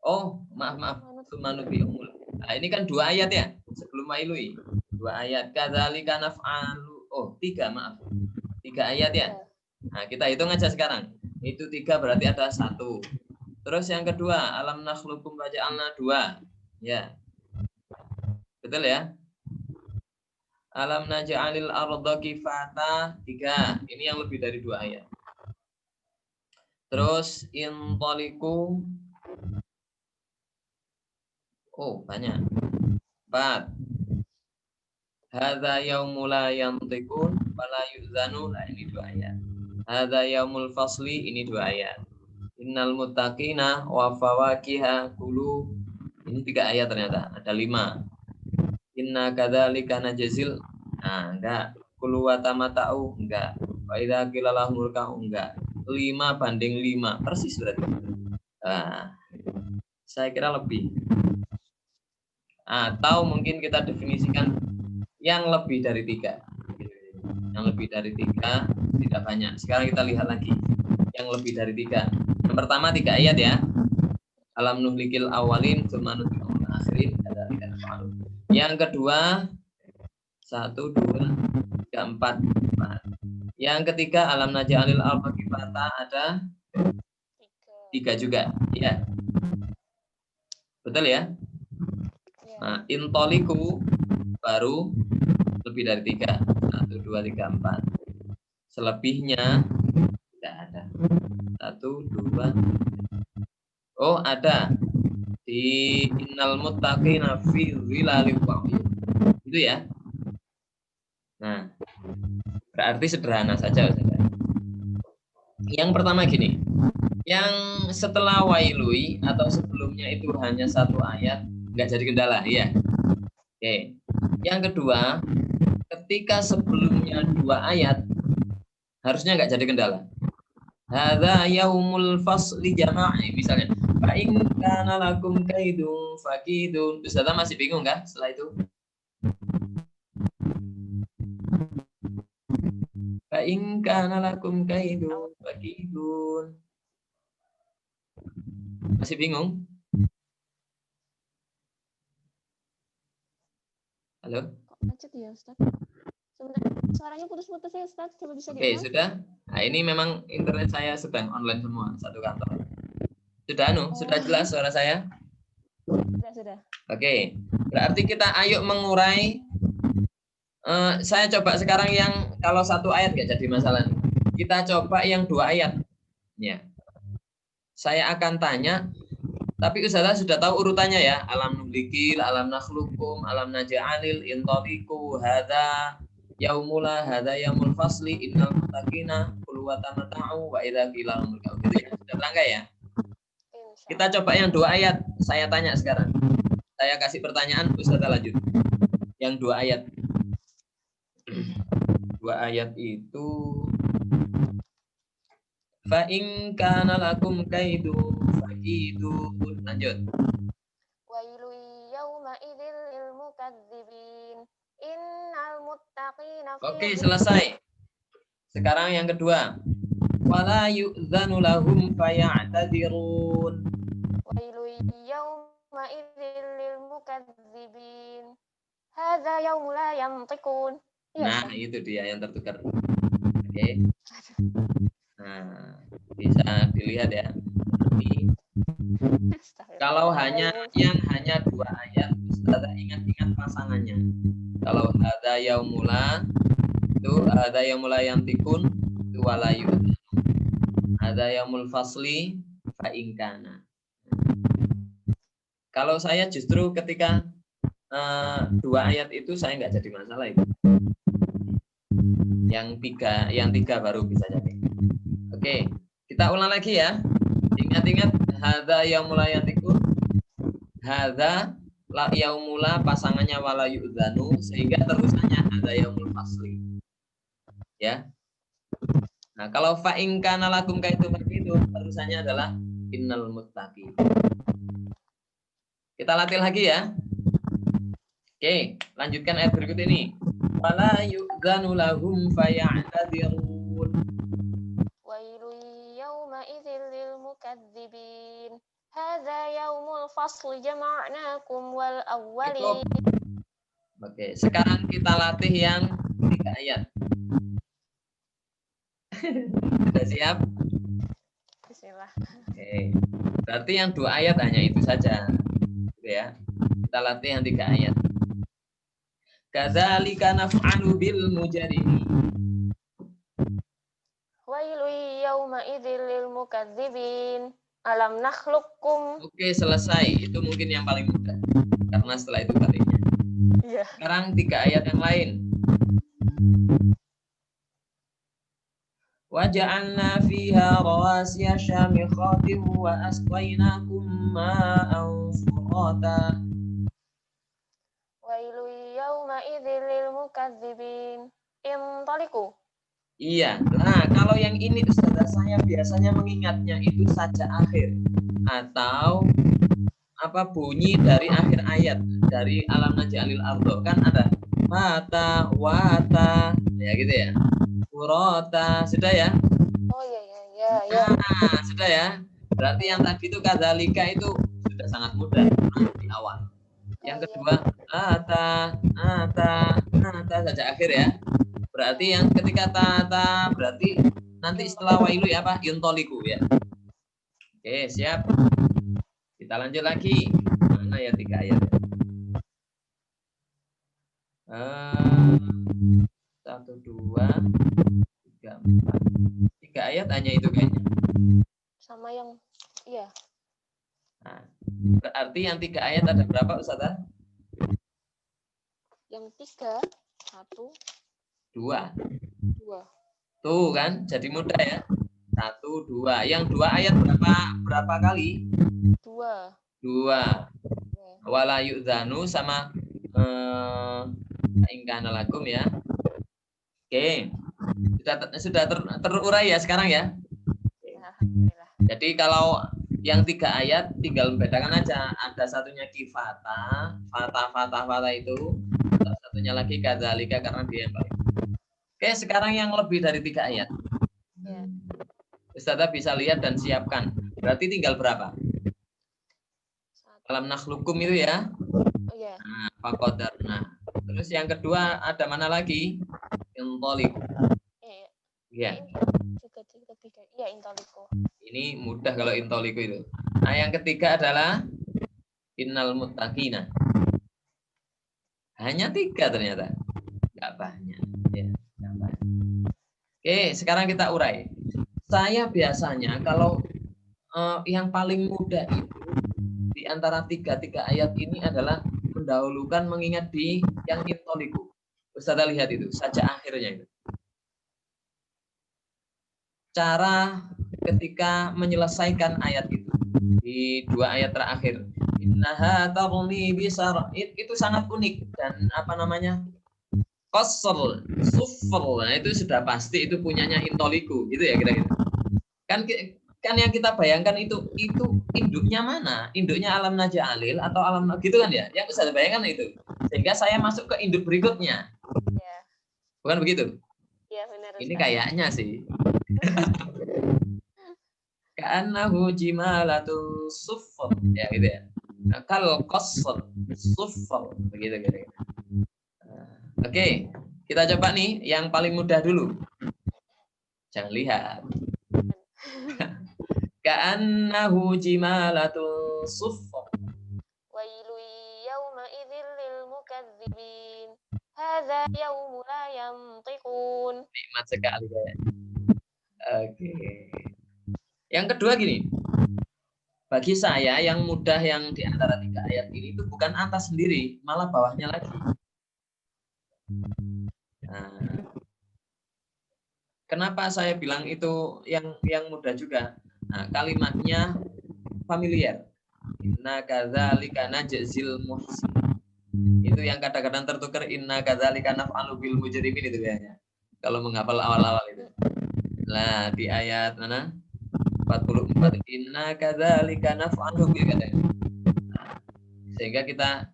Oh, maaf. Nah, ini kan 2 ayat ya, sebelum wailui. 2 ayat. Kadzalika naf'alu. Oh, 3, maaf. 3 ayat ya. Nah, kita hitung aja sekarang. Itu 3 berarti ada 1. Terus yang kedua, alam nakhluqukum waja'alna 2. Ya. Betul ya? Alam naj'alil ardha kifata 3. Ini yang lebih dari 2 ayat. Terus intaliku. Oh, banyak. 4. Hadza yaumul la yantiqun wala yu'zanu. Nah, ini 2 ayat. Hadza yaumul fasli, ini 2 ayat. Innal muttaqina wa fawakiha kulu. Ini 3 ayat ternyata. Ada 5. Inna kadzalika najzil. Nah, enggak. Kulu wa tamata'u, enggak. Wa idza qila lahumul ka'u, enggak. 5:5 persis berarti. Nah, saya kira lebih. Atau mungkin kita definisikan yang lebih dari 3. Yang lebih dari 3 tidak banyak. Sekarang kita lihat lagi yang lebih dari 3. Yang pertama 3 ayat ya. Alam nuhlikil awalin tsumma nuhlikul akhirin. Yang kedua 1, 2, 3, 4. Yang ketiga alam naj'alil arda kifata ada 3 juga. Ya. Betul ya? Nah, intoliku baru lebih dari 3. 1, 2, 3, 4. Selebihnya tidak ada. 1, 2. Oh, ada. Di innal muttaqina fi dhilalin wa uyun. Itu ya. Nah, berarti sederhana saja. Yang pertama gini. Yang setelah wailui atau sebelumnya itu hanya 1 ayat, nggak jadi kendala, ya. Oke. Yang kedua, ketika sebelumnya 2 ayat, harusnya nggak jadi kendala. Hadza yaumul fasli jama'i, misalnya. Fa in kana lakum kaidun fakidun. Ustaz masih bingung kan setelah itu? Fa in kana lakum kaidun fakidun. Masih bingung? Halo? Kok macet ya, Ustaz? Sebentar, suaranya putus-putus ya, Ustaz. Coba bisa Oke, diulang? sudah. Nah, ini memang internet saya sedang online semua, satu kantor. Sudah jelas suara saya? Sudah. Oke, berarti kita ayo mengurai. Saya coba sekarang yang kalau 1 ayat nggak jadi masalah. Kita coba yang 2 ayat. Ya. Saya akan tanya, tapi Ustazah sudah tahu urutannya ya. Alam nuhlikil, alam nakhlukum, alam naj'alil, intoliku, hadza yaumula, hadza yaumul fasli, innal muttaqina qul wa tamata'u wa idza qila lahumul ka'u. Gitu ya. Sudah terangkai ya? Kita coba yang 2 ayat. Saya tanya sekarang. Saya kasih pertanyaan, Ustazah lanjut. Yang 2 ayat. 2 ayat itu fa in kana lakum kaidun fakidun. Lanjut. Wailu yauma idzil lil mukadzibin. Innal muttaqina fi. Oke, selesai. Sekarang yang kedua. Wala yu'dzanu lahum faya'tadirun. Wailu yauma idzil lil mukadzibin. Hadza yaumul la yantiqun. Nah, itu dia yang tertukar. Oke. Nah, bisa dilihat ya. Ini kalau hanya 2 ayat, Ustazah ingat-ingat pasangannya. Kalau hadza yaumula itu hadza yaumula yantiqun itu wala yu'dzanu. Hadza yaumul fasli fa in kana. Kalau saya justru ketika 2 ayat itu saya nggak jadi masalah itu. Yang tiga baru bisa jadi. Oke, kita ulang lagi ya. Ingat-ingat hadza yaumul yantiqun. Hadza la yaumula pasangannya wala yu'dzanu sehingga terusannya hadza yaumul fasli. Ya. Nah, kalau fa in kana lakum kaidun fakidun terusannya adalah innal muttaqin. Kita latih lagi ya. Oke, lanjutkan ayat berikut ini. Wala yu'dzanu lahum faya'tadirun. Wailu yauma idzil lil mukadzibin. Hadza yaumul fasli jama'nakum wal awwalin. Oke, sekarang kita latih yang 3 ayat. Sudah siap? Bismillah. Oke. Berarti yang 2 ayat hanya itu saja. Gitu ya. Kita latih yang 3 ayat. Kadzalika naf'alu bil mujrimin. Wailu yauma idzil lil mukadzibin. Alam nakhluqukum. Oke, selesai. Itu mungkin yang paling mudah. Karena setelah itu baliknya. Iya. Sekarang 3 ayat yang lain. Waja'alna fiha rawasiya syamikhatin wa asqainakum ma'an furata. Wailu idzil lil mukadzibin. Intaliqu. Iya. Nah, kalau yang ini Ustazah, saya biasanya mengingatnya itu saja akhir atau apa bunyi dari akhir ayat dari alam naj'alil ardh kan ada mata wata ya gitu ya. Urota sudah ya? Oh iya. Nah, sudah ya. Berarti yang tadi itu kadzalika itu sudah sangat mudah di awal. Yang kedua ata saja akhir ya. Berarti yang ketika tata berarti nanti setelah wailu ya apa? Yuntoliku ya. Oke, siap. Kita lanjut lagi. Mana ya 3 ayat? 1, 2, 3, 4. 3 ayat hanya itu kayaknya. Sama yang iya. Nah, berarti yang 3 ayat ada berapa Ustazah? Yang 3, 1, 2. 2. Tuh kan, jadi mudah ya. 1, 2. Yang 2 ayat berapa kali? 2. 2. Wala yu'dzanu sama ingkana lakum ya. Oke. Sudah terurai ya sekarang ya. Alhamdulillah. Jadi kalau yang 3 ayat tinggal membedakan aja. Ada satunya kifata, fata itu. Satunya lagi kadzalika karena dia yang paling. Oke, sekarang yang lebih dari 3 ayat. Ya. Ustazah bisa lihat dan siapkan. Berarti tinggal berapa? 1. Alam nakhlukum itu ya. Oh iya. Nah, faqadarna. Terus yang kedua ada mana lagi? Intoliku. Iya. Ya. Juga 3. Iya, intaliqu. Ini mudah kalau intoliku itu. Nah, yang ketiga adalah innal muttaqina. Hanya 3 ternyata. Enggak banyak. Ya, enggak banyak. Oke, sekarang kita urai. Saya biasanya kalau yang paling mudah itu di antara 3 ayat ini adalah mendahulukan mengingat di yang intoliku. Ustazah lihat itu, saja akhirnya itu. Cara ketika menyelesaikan ayat itu di 2 ayat terakhir. Innaha tarmi bisar itu sangat unik dan apa namanya? Qasr, sufr. Nah, itu sudah pasti itu punyanya intoliku gitu ya kira-kira. Kan yang kita bayangkan itu induknya mana? Induknya alam naj'alil atau alam gitu kan ya? Yang bisa bayangkan itu. Sehingga saya masuk ke induk berikutnya. Ya. Bukan begitu? Iya, benar. Ini kayaknya sih. Ka'annahu jimalatun sufr. Ya gitu ya. Kal qasr, sufr begitu kira-kira. Oke, kita coba nih yang paling mudah dulu. Jangan lihat. Ka'annahu jimalatun sufr. Wailu yawma idzil lil mukadzibin. Hadza yaumu la yantiqun. Nikmat sekali ya. Oke. Yang kedua gini. Bagi saya yang mudah yang di antara 3 ayat ini itu bukan atas sendiri, malah bawahnya lagi. Nah, kenapa saya bilang itu yang mudah juga? Nah, kalimatnya familiar. Inna kadzalika najzil muhsin. Itu yang kadang-kadang tertukar inna kadzalika naf'alu bil mujrimin itu kayaknya. Kalau menghafal awal-awal itu. Nah, di ayat mana? 44 inna kadzalika naf'alu bil katanya. Nah, sehingga kita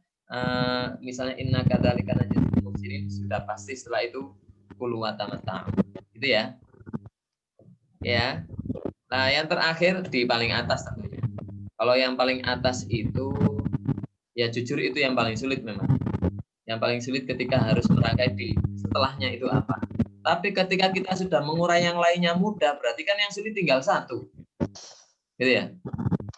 misalnya inna kadzalika najzil muhsinin sudah pasti setelah itu kul wa tamatta'u. Itu ya. Ya. Nah, yang terakhir di paling atas tentunya. Kalau yang paling atas itu ya jujur itu yang paling sulit memang. Yang paling sulit ketika harus merangkai di setelahnya itu apa. Tapi ketika kita sudah mengurai yang lainnya mudah, berarti kan yang sulit tinggal 1. Gitu ya.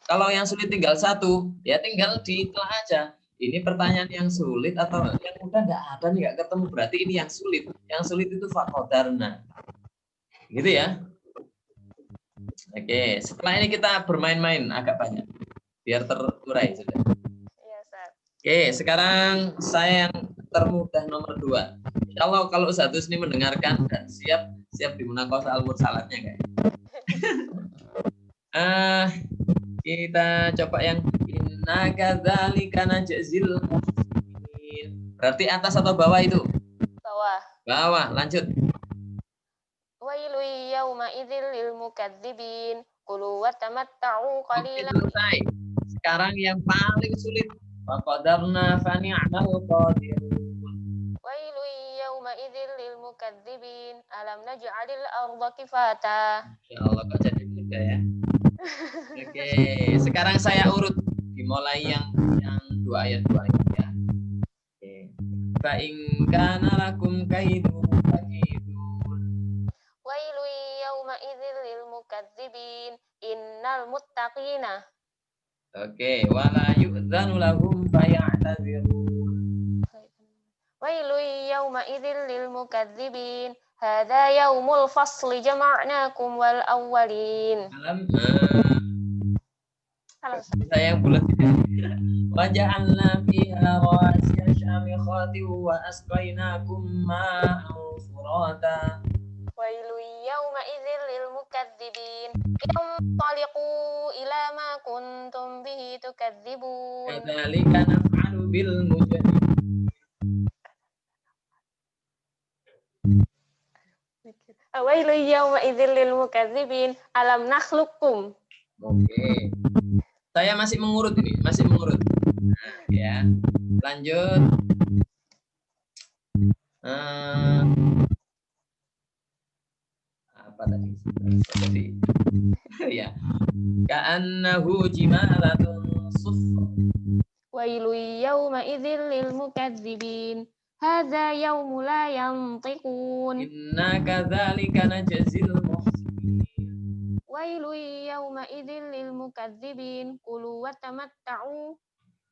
Kalau yang sulit tinggal 1, ya tinggal ditelah aja. Ini pertanyaan yang sulit atau yang mudah nggak ada nih, nggak ketemu. Berarti ini yang sulit. Yang sulit itu faqadarna. Gitu ya. Oke, setelah ini kita bermain-main agak banyak. Biar terurai sudah. Iya, Ustaz. Oke, sekarang saya yang termudah nomor 2. Insyaallah kalau Ustaz ini mendengarkan dan siap di munaqashah al-mursalatnya kayak. Kita coba yang inna kadzalika najzil muhsinin. Berarti atas atau bawah itu? Bawah. Bawah, lanjut. Wailu yauma idzil lil mukadzibin. Kulu wa tamatta'u Oke, qalilan. selesai. Sekarang yang paling sulit. Wa qadarna fa ni'mal qadirun. Wailu yauma idzil lil mukadzibin. Alam naj'alil arda kifata. Insyaallah kok jadi mudah ya. Oke, sekarang saya urut dimulai yang 2 ayat ya. Oke. Fa in kana lakum kaidun fakidun. Wailu yauma idzil lil mukadzibin. Innal muttaqina. Oke, wala yu'dzanu lahum faya'tadzirun. Wailu yauma idzil lil mukadzibin. Hadza yaumul fasli jama'nakum wal awwalin. Saya yang bulat. Wa ja'alna fiha rawasiya syamikhatin wa asqainakum ma'an furata. Wailu yauma idzil lil mukadzibin. Intaliqu ila ma kuntum bihi tukadzibun. Kadzalika naf'alu bil mujrimin. Wailu yauma idzil lil mukadzibin. Alam nakhluqukum. Oke. Saya masih mengurut ini, masih mengurut. Nah, ya. Lanjut. Apa tadi? Ya. Ka'annahu jimalatun sufr. Wailu yauma idzil lil mukadzibin. Hadza yaumu la yantiqun. Inna kadzalika najzil muhsinin. Wailu yauma idzil lil mukadzibin. Kulu wa tamatta'u.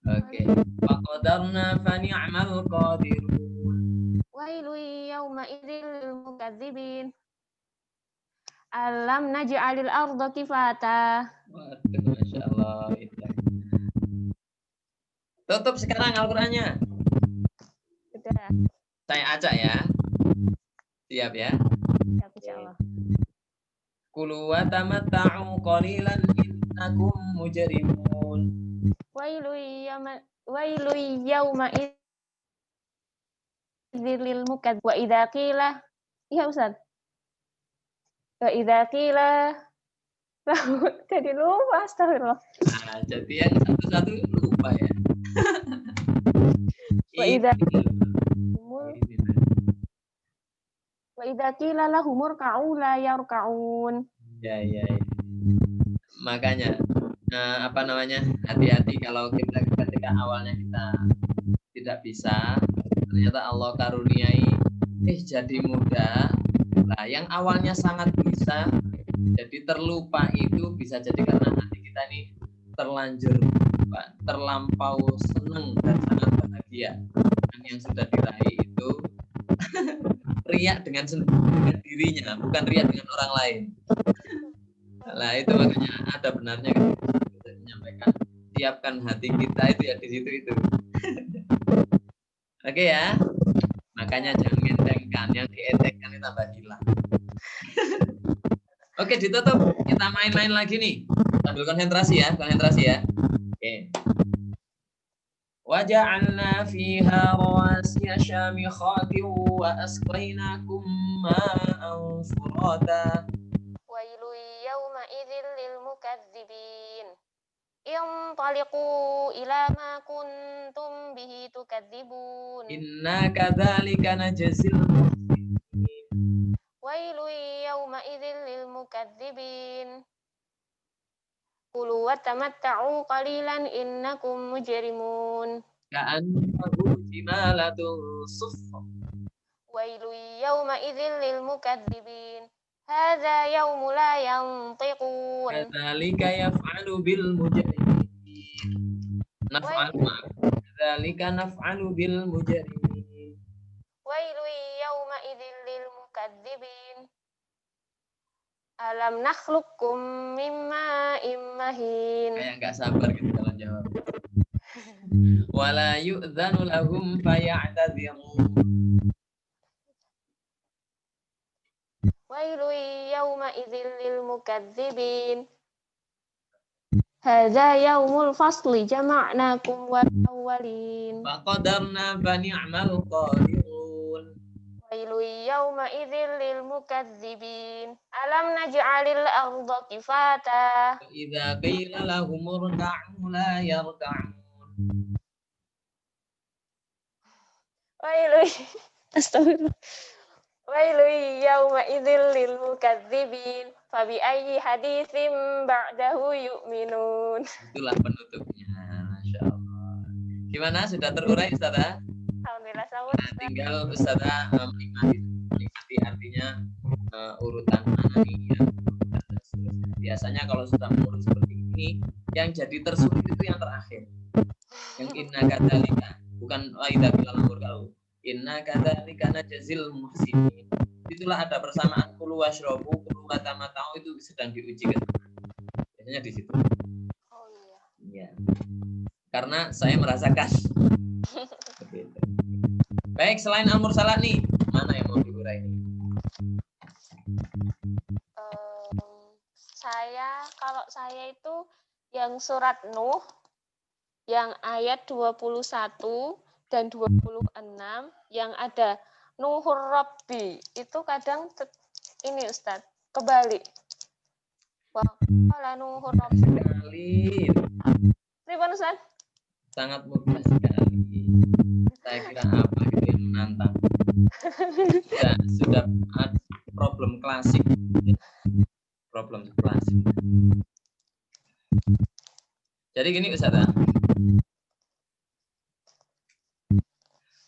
Oke. Wa qadarna fa ni'mal qadirun. Wailu yauma idzil lil mukadzibin. Alam naj'alil arda kifata. Waduh, Masya Allah. Tutup sekarang Al-Qur'annya. Sudah. Saya acak ya. Siap ya. Siap, insyaallah. Kulu wa tamatta'u qalilan innakum mujrimun. Wailu yauma idzil lil mukadzibin. Wa idza qila, iya Ustaz. Wa idza qila jadi lupa, astagfirullah. Nah, jadi yang satu-satu lupa ya. Wa idza qila lahumur ka'u la yarka'un. Ya. Makanya hati-hati kalau kita ketika awalnya kita tidak bisa, ternyata Allah karuniai jadi mudah. Nah, yang awalnya sangat bisa jadi terlupa itu bisa jadi karena hati kita ini terlampau senang dan sangat bahagia dengan yang sudah diraih itu. Riak dengan dirinya, bukan riak dengan orang lain. Nah, itu makanya ada benarnya kita menyampaikan, siapkan hati kita itu ya di situ itu. Oke ya. Makanya jangan ngentengkan, yang dientengkan itu tambah hilang. Oke, ditutup. Kita main-main lagi nih. Sambil konsentrasi ya. Oke. وَجَعَلْنَا فِيهَا رَوَاسِيَ شَامِخَاتٍ وَأَسْقَيْنَاكُم مَّاءً فُرَاتًا. وَيْلٌ يَوْمَئِذٍ لِّلْمُكَذِّبِينَ. انطَلِقُوا إِلَىٰ مَا كُنتُم بِهِ تُكَذِّبُونَ. إِنَّا كَذَٰلِكَ نَجْزِي الْمُحْسِنِينَ. وَيْلٌ يَوْمَئِذٍ لِّلْمُكَذِّبِينَ. Kulu wa tamatta'u qalilan innakum mujrimun. Ka'annahu jimalatun sufr. Wailu yawma idzil lil mukadzibin. Hadza yaumu la yantiqun. Kadzalika yaf'alu bil mujrimin. Kadzalika naf'alu bil mujrimin. Wailu yawma idzil lil mukadzibin. Alam nakhluqukum mimma immahin. Kayak nggak sabar gitu kalau jawab. Wala yu'dzanu lahum faya'tadzirun. Wailu yawma idzil lil mukadzibin. Hadza yaumul fasli jama'nakum wal awwalin. Faqadarna fa ni'mal qadirun. Wailu yawma idzil lil mukazzibin. Alam naj'alil arda kifata. Wa idza qila lahum irka'u la yarka'un. Wailu Astagfirullah. Wailu yawma idzil lil mukazzibin. Fabi ayyi haditsim ba'dahu yu'minun. Itulah penutupnya. Masya Allah. Gimana? Sudah terurai, Ustazah? Alhamdulillah sawut. Nah, tinggal Ustazah menikmati artinya urutan anania. Biasanya kalau sudah mengurut seperti ini, yang jadi tersulit itu yang terakhir. Yang inna kadzalika, bukan idza qila lahum irka'u. Inna kadzalika najzil muhsinin. Itulah ada persamaan kulu washrabu, kulu watamata'u itu sedang diuji kan. Biasanya di situ. Oh iya. Ya. Karena saya merasakan. Baik, selain Al-Mursalat nih, mana yang mau diurai ini? Kalau saya itu yang surat Nuh yang ayat 21 dan 26 yang ada Nuhur Rabbi itu kadang ini Ustadz kebalik. Wah, kalau Nuhur Rabbi Sekali. Ribon Ustadz? Sangat mudah sekali. Saya kira apa gitu yang menantang. Sudah problem klasik. Problem klasik. Jadi gini Ustazah.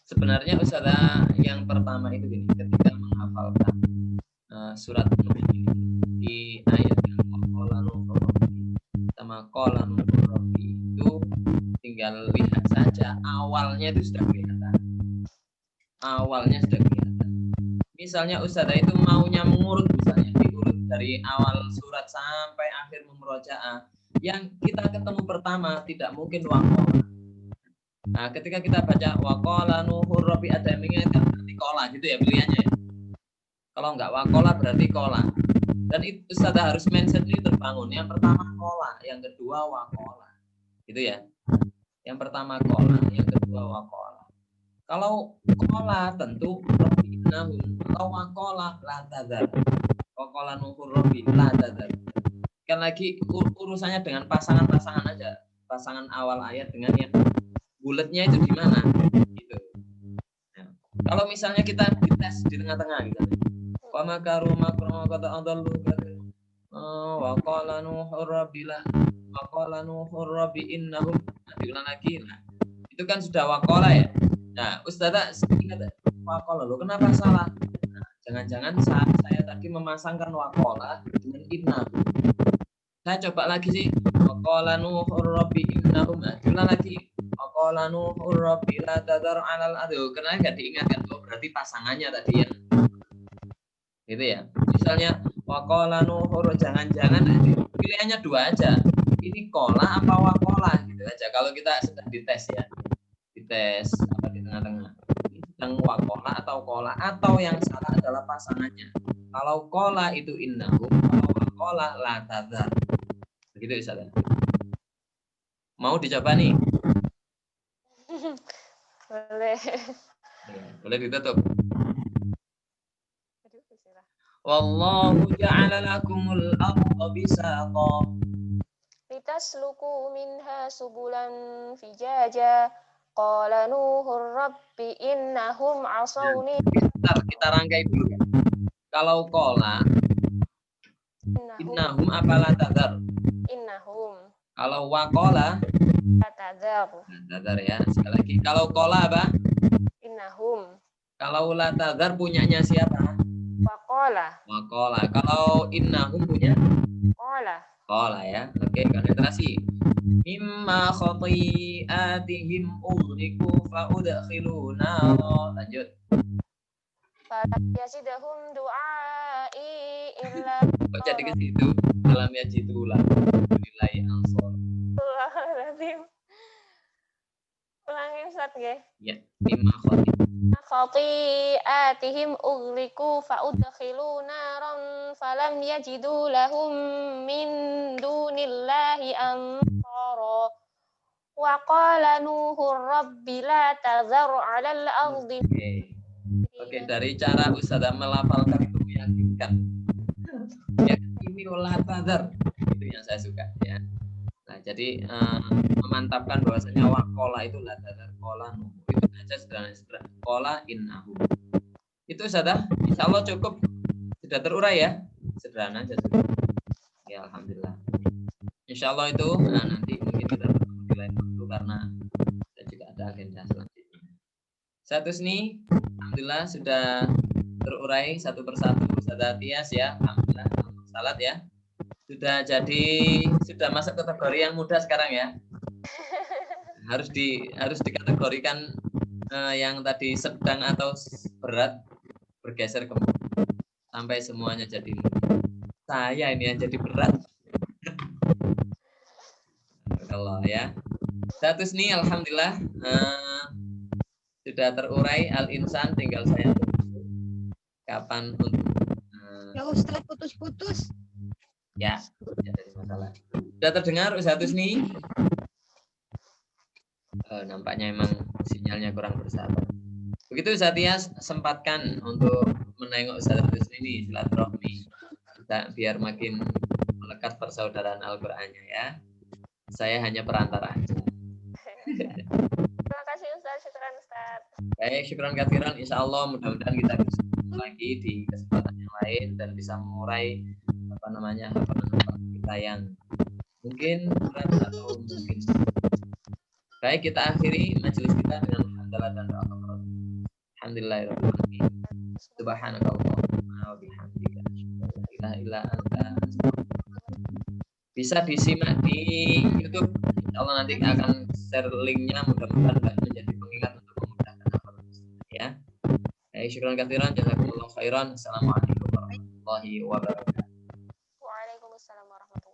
Sebenarnya Ustazah yang pertama itu gini, ketika menghafalkan surat Nuh ini di ayat yang qala Nuhur Rabbi sama qala Nuhur Rabbi itu tinggal lihat saja awalnya itu sudah kelihatan. Awalnya sudah kelihatan. Misalnya Ustazah itu maunya mengurut misalnya diurut dari awal surat sampai akhir memurojaah. Yang kita ketemu pertama tidak mungkin waqala. Nah, ketika kita baca waqala Nuhur Rabbi ada yang mengingatkan berarti qala gitu ya pilihannya ya. Kalau enggak waqala berarti qala. Dan itu Ustazah harus mindset ini terbangun. Yang pertama qala, yang kedua waqala. Gitu ya. Yang pertama qala, yang kedua waqala. Kalau qala tentu Rabbi innahum, kalau waqala la tadzar. Waqala Nuhur Rabbi la tadzar. Kan lagi urusannya dengan pasangan-pasangan aja. Pasangan awal ayat dengan yang bulatnya itu di mana? Gitu. Nah, kalau misalnya kita dites di tengah-tengah gitu. Wa makaru makra kata adallu wa qala Nuhur Rabbi la wa qala Nuhur Rabbi innahum. Nah, diulang lagi. Nah, itu kan sudah waqala ya. Nah, Ustazah ingat waqala lo kenapa salah? Nah, jangan-jangan saya tadi memasangkan waqala dengan innahum. Saya coba lagi sih. Waqala Nuhur Rabbi innahum. Diulang lagi. Waqala Nuhur Rabbi la tadar 'alal ardi. Kenapa enggak diingatkan? Oh, berarti pasangannya tadi ya. Gitu ya. Misalnya waqala Nuhur, jangan-jangan pilihannya dua aja. Ini qala apa waqala gitu aja. Kalau kita sedang dites ya. Dites apa di tengah-tengah. Ini sedang waqala atau qala atau yang salah adalah pasangannya. Kalau qala itu innahum, kalau waqala la tadar. Begitu Ustazah. Mau dicoba nih? Boleh. Ya, boleh ditutup. Wallahu ja'ala lakumul arda bisaqa. Litasluku minha subulan fijaja. Qala Nuhur Rabbi innahum asawni. Bentar, kita rangkai dulu ya. Kalau qala innahum apalah tadar? Innahum Kalau waqala tadzar. tadar ya. Sekali lagi. Kalau qala apa? Innahum Kalau la tadar punyanya siapa? waqala. Waqala. Kalau innahum punya Qala. qala ya. Oke, konsentrasi. Mimma khati'atihim ughriqu fa udkhilu nara. Lanjut. Falam yazidhum du'ai illa Kok jadi ke situ? Dalam yajidulah. Billahi ansor. Astagfirullahaladzim. Ulangi Ustaz nggih. Ya, mimma Khati'atihim ughliku fa'udkhilu naran falam yajidu lahum min dunillahi wa qala Nuhur rabbi la tazar 'alal ardi. Oke, dari cara Ustazah melafalkan itu meyakinkan. Ya, ini la tazar. Itu yang saya suka ya. Nah, jadi memantapkan bahwasanya waqala itu la tazar, qala Nuh. Itu aja sederhana. Qala innahu. Itu Ustazah, insyaallah cukup. Sudah terurai ya. Sederhana aja sudah. Ya, alhamdulillah. Insyaallah itu nanti mungkin kita bertemu di lain waktu karena kita juga ada agenda selanjutnya. Satu nih, alhamdulillah sudah terurai satu persatu Ustazah Tias ya. Alhamdulillah. Salat ya. Sudah masuk kategori yang mudah sekarang ya. Harus dikategorikan yang tadi sedang atau berat bergeser ke mudah. Sampai semuanya jadi mudah. Saya ini yang jadi berat. Allah ya. Status nih alhamdulillah sudah terurai al-insan, tinggal saya tunggu kapan untuk Ya Ustaz, putus-putus. ya dari masalah. Sudah terdengar Ustaz nih? Nampaknya emang sinyalnya kurang bersahabat. Begitu Ustaz Tias, sempatkan untuk menengok Ustaz ini silaturahmi biar makin melekat persaudaraan Al-Qur'annya ya. Saya hanya perantara aja. Terima kasih Ustaz, syukran Ustaz. Baik, syukran katsiran. Insyaallah mudah-mudahan kita bisa bertemu lagi di kesempatan yang lain dan bisa mengurai hafalan kita yang mungkin berat atau mungkin. Baik, kita akhiri majelis kita dengan hamdalah dan doa kafarat. Alhamdulillahirabbil alamin. Subhanakallahumma wa bihamdika asyhadu an la ilaha illa anta. Bisa disimak di YouTube. Insyaallah nanti akan share linknya, mudah-mudahan menjadi pengingat untuk memudahkan hafal ya. Baik, syukran katsiran, jazakumullahu khairan. Assalamualaikum warahmatullahi wabarakatuh. Waalaikumsalam warahmatullahi wabarakatuh.